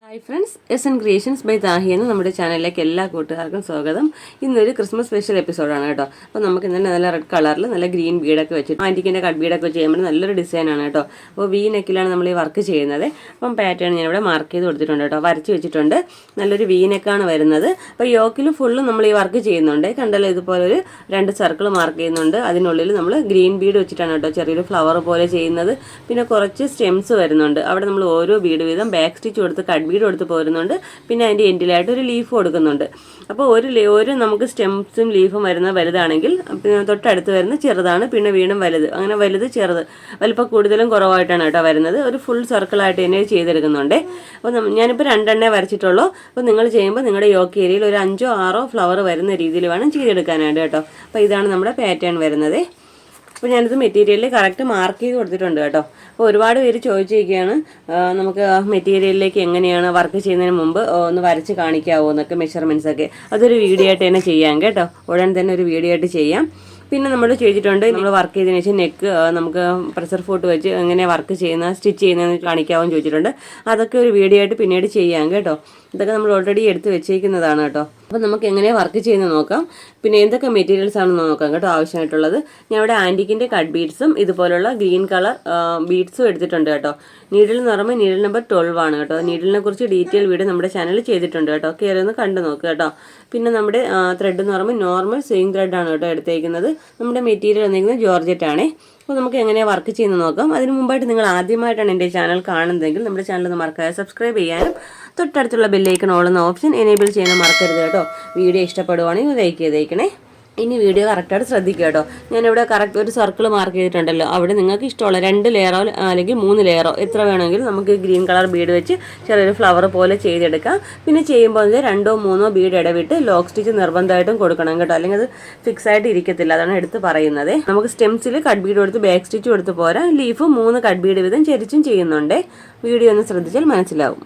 Hi friends, S N creations by Tahi എന്ന നമ്മുടെ ചാനലിലേക്ക് എല്ലാ കൂട്ടുകാർക്കും സ്വാഗതം. ഇന്നൊരു ക്രിസ്മസ് സ്പെഷ്യൽ എപ്പിസോഡാണ് കേട്ടോ. അപ്പോൾ നമുക്ക് ഇന്നലെ നല്ല റെഡ് കളറിൽ നല്ല ഗ്രീൻ ബീഡൊക്കെ വെച്ചിട്ട് ആൻറ്റിക്കിൻ്റെ കട്ട് ബീഡൊക്കെ വെച്ച് ചെയ്യുമ്പോൾ നല്ലൊരു ഡിസൈനാണ് കേട്ടോ. അപ്പോൾ വി നെക്കിലാണ് നമ്മൾ ഈ വർക്ക് ചെയ്യുന്നത്. അപ്പം പാറ്റേൺ ഞാനിവിടെ മാർക്ക് ചെയ്ത് കൊടുത്തിട്ടുണ്ട് കേട്ടോ, വരച്ച് വെച്ചിട്ടുണ്ട്. നല്ലൊരു വി നെക്കാണ് വരുന്നത്. അപ്പോൾ യോക്കിൽ ഫുള്ളും നമ്മൾ ഈ വർക്ക് ചെയ്യുന്നുണ്ട്. കണ്ടല്ലോ, ഇതുപോലെ ഒരു 2 സർക്കിൾ മാർക്ക് ചെയ്യുന്നുണ്ട്. അതിനുള്ളിൽ നമ്മൾ ഗ്രീൻ ബീഡ് വെച്ചിട്ടാണ് കേട്ടോ ചെറിയൊരു ഫ്ലവർ പോലെ ചെയ്യുന്നത്. പിന്നെ കുറച്ച് സ്റ്റെംസ് വരുന്നുണ്ട്. അവിടെ നമ്മൾ ഓരോ ബീഡ് വീതം ബാക്ക് സ്റ്റിച്ച് കൊടുത്ത് കട്ട് ബീഡ് കൊടുത്ത് പോരുന്നുണ്ട്. പിന്നെ അതിൻ്റെ എൻഡിലായിട്ട് ഒരു ലീഫ് കൊടുക്കുന്നുണ്ട്. അപ്പോൾ ഒരു നമുക്ക് സ്റ്റെംസും ലീഫും വരുന്ന വലുതാണെങ്കിൽ പിന്നെ തൊട്ടടുത്ത് വരുന്ന ചെറുതാണ്, പിന്നെ വീണ്ടും വലുത്, അങ്ങനെ വലുത് ചെറുത്, വലിപ്പം കൂടുതലും കുറവായിട്ടാണ് കേട്ടോ വരുന്നത്. ഒരു ഫുൾ സർക്കിളായിട്ട് തന്നെ ചെയ്തെടുക്കുന്നുണ്ട്. അപ്പോൾ ഞാനിപ്പോൾ 2 എണ്ണേ വരച്ചിട്ടുള്ളൂ. അപ്പോൾ നിങ്ങൾ ചെയ്യുമ്പോൾ നിങ്ങളുടെ യോക്ക് ഏരിയയിൽ ഒരു 5ഓ 6ഓ ഫ്ലവർ വരുന്ന രീതിയിൽ വേണം ചെയ്തെടുക്കാനായിട്ട് കേട്ടോ. അപ്പോൾ ഇതാണ് നമ്മുടെ പാറ്റേൺ വരുന്നത്. അപ്പോൾ ഞാനിത് മെറ്റീരിയലിൽ കറക്റ്റ് മാർക്ക് ചെയ്ത് കൊടുത്തിട്ടുണ്ട് കേട്ടോ. അപ്പോൾ ഒരുപാട് പേര് ചോദിച്ചിരിക്കുകയാണ്, നമുക്ക് മെറ്റീരിയലിലേക്ക് എങ്ങനെയാണ് വർക്ക് ചെയ്യുന്നതിന് മുമ്പ് ഒന്ന് വരച്ച് കാണിക്കാവോ എന്നൊക്കെ, മെഷർമെൻറ്റ്സൊക്കെ. അതൊരു വീഡിയോ ആയിട്ട് തന്നെ ചെയ്യാം കേട്ടോ, ഉടൻ തന്നെ ഒരു വീഡിയോ ആയിട്ട് ചെയ്യാം. പിന്നെ നമ്മൾ ചെയ്തിട്ടുണ്ട്, നമ്മൾ വർക്ക് ചെയ്തതിന് ശേഷം നെക്ക് നമുക്ക് പ്രഷർ ഫുട്ട് വെച്ച് എങ്ങനെ വർക്ക് ചെയ്യുന്ന സ്റ്റിച്ച് ചെയ്യുന്നതെന്ന് കാണിക്കാമെന്ന് ചോദിച്ചിട്ടുണ്ട്. അതൊക്കെ ഒരു വീഡിയോ ആയിട്ട് പിന്നീട് ചെയ്യാം കേട്ടോ. ഇതൊക്കെ നമ്മൾ ഓൾറെഡി എടുത്ത് വെച്ചേക്കുന്നതാണ് കേട്ടോ. അപ്പോൾ നമുക്ക് എങ്ങനെ വർക്ക് ചെയ്യുന്നത് നോക്കാം. പിന്നെ എന്തൊക്കെ മെറ്റീരിയൽസ് ആണെന്ന് നോക്കാം കേട്ടോ ആവശ്യമായിട്ടുള്ളത്. ഞാൻ ഇവിടെ ആൻറ്റിക്കിൻ്റെ കട്ട് ബീഡ്സും ഇതുപോലുള്ള ഗ്രീൻ കളർ ബീഡ്സും എടുത്തിട്ടുണ്ട് കേട്ടോ. നീഡിൽ എന്ന് പറയുമ്പോൾ നീഡിൽ നമ്പർ 12 ആണ് കേട്ടോ. നീഡിലിനെ കുറിച്ച് ഡീറ്റെയിൽ വീഡിയോ നമ്മുടെ ചാനലിൽ ചെയ്തിട്ടുണ്ട് കേട്ടോ, കയറി ഒന്ന് കണ്ടു നോക്കുക കേട്ടോ. പിന്നെ നമ്മുടെ ത്രെഡ് എന്ന് പറയുമ്പോൾ നോർമൽ സ്വിങ് ത്രെഡാണ് കേട്ടോ എടുത്തേക്കുന്നത്. നമ്മുടെ മെറ്റീരിയൽ വന്നിരിക്കുന്നത് ജോർജറ്റ് ആണേ. അപ്പോൾ നമുക്ക് എങ്ങനെയാണ് വർക്ക് ചെയ്യുന്നത് നോക്കാം. അതിന് മുമ്പായിട്ട് നിങ്ങൾ ആദ്യമായിട്ടാണ് എൻ്റെ ചാനൽ കാണുന്നതെങ്കിൽ നമ്മുടെ ചാനൽ ഒന്ന് മറക്കാതെ സബ്സ്ക്രൈബ് ചെയ്യാനും തൊട്ടടുത്തുള്ള ബെല്ലൈക്കൺ ഓൾ എന്ന ഓപ്ഷൻ എനേബിൾ ചെയ്യാൻ മറക്കരുത് കേട്ടോ. വീഡിയോ ഇഷ്ടപ്പെടുവാണെങ്കിൽ ലൈക്ക് ചെയ്തേക്കണേ. ഇനി വീഡിയോ കറക്റ്റായിട്ട് ശ്രദ്ധിക്കുക കേട്ടോ. ഞാനിവിടെ കറക്റ്റ് ഒരു സർക്കിൾ മാർക്ക് ചെയ്തിട്ടുണ്ടല്ലോ. അവിടെ നിങ്ങൾക്ക് ഇഷ്ടമുള്ള 2 ലെയറോ അല്ലെങ്കിൽ 3 ലെയറോ എത്ര വേണമെങ്കിലും നമുക്ക് ഗ്രീൻ കളർ ബീഡ് വെച്ച് ചെറിയൊരു ഫ്ലവർ പോലെ ചെയ്തെടുക്കാം. പിന്നെ ചെയ്യുമ്പോൾ 2ഓ 3ഓ ബീഡ് ഇടവിട്ട് ലോക്ക് സ്റ്റിച്ച് നിർബന്ധമായിട്ടും കൊടുക്കണം കേട്ടോ, അല്ലെങ്കിൽ അത് ഫിക്സ് ആയിട്ട് ഇരിക്കത്തില്ല. അതാണ് എടുത്ത് പറയുന്നത്. നമുക്ക് സ്റ്റെംസിൽ കട്ട് ബീഡ് കൊടുത്ത് ബാക്ക് സ്റ്റിച്ച് കൊടുത്ത് പോരാ. ലീഫ് 3 കട്ട് ബീഡ് വീതം ചെരിച്ചും ചെയ്യുന്നുണ്ട്. വീഡിയോ ഒന്ന് ശ്രദ്ധിച്ചാൽ മനസ്സിലാവും.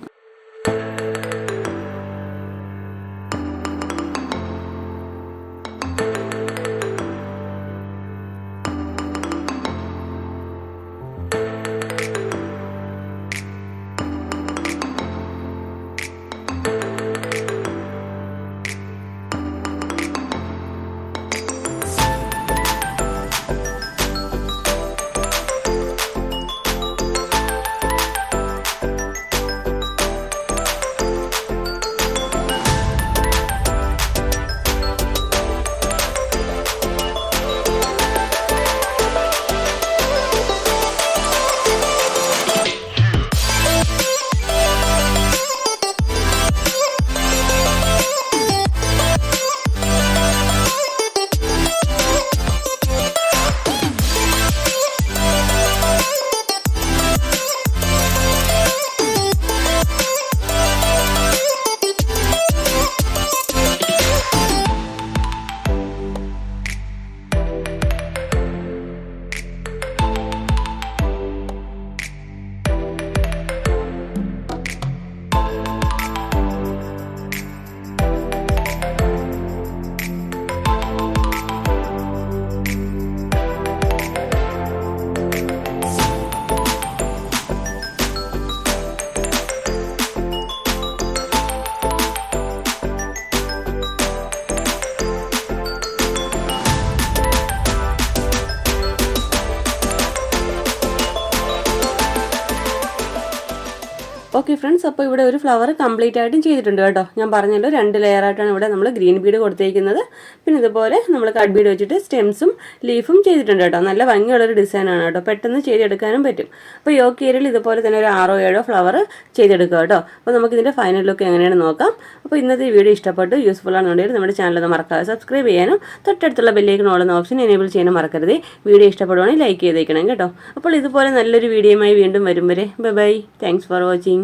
ഓക്കെ ഫ്രണ്ട്സ്, അപ്പോൾ ഇവിടെ ഒരു ഫ്ലവർ കംപ്ലീറ്റ് ആയിട്ടും ചെയ്തിട്ടുണ്ട് കേട്ടോ. ഞാൻ പറഞ്ഞല്ലോ 2 ലെയറായിട്ടാണ് ഇവിടെ നമ്മൾ ഗ്രീൻ ബീഡ് കൊടുത്തേക്കുന്നത്. പിന്നെ ഇതുപോലെ നമ്മൾ കട്ട് ബീഡ് വെച്ചിട്ട് സ്റ്റെംസും ലീഫും ചെയ്തിട്ടുണ്ട് കേട്ടോ. നല്ല ഭംഗിയുള്ളൊരു ഡിസൈനാണ് കേട്ടോ, പെട്ടെന്ന് ചെയ്തെടുക്കാനും പറ്റും. അപ്പോൾ യോക്ക് ഏരിയയിൽ ഇതുപോലെ തന്നെ ഒരു 6ഓ 7ഓ ഫ്ലവർ ചെയ്തെടുക്കുക കേട്ടോ. അപ്പോൾ നമുക്കിതിൻ്റെ ഫൈനൽ ലുക്ക് എങ്ങനെയാണ് നോക്കാം. അപ്പോൾ ഇന്നത്തെ വീഡിയോ ഇഷ്ടപ്പെട്ടു യൂസ്ഫുൾ ആണെന്നുണ്ടെങ്കിൽ നമ്മുടെ ചാനൽ മറക്കാതെ സബ്സ്ക്രൈബ് ചെയ്യാനും തൊട്ടടുത്തുള്ള ബെല്ലൈക്കൺ ഓൾ എന്ന ഓപ്ഷൻ എനേബിൾ ചെയ്യാനും മറക്കരുത്. വീഡിയോ ഇഷ്ടപ്പെടുവാണെങ്കിൽ ലൈക്ക് ചെയ്തേക്കണം കേട്ടോ. അപ്പോൾ ഇതുപോലെ നല്ലൊരു വീഡിയോയുമായി വീണ്ടും വരും വരെ ബൈ. Thanks for watching.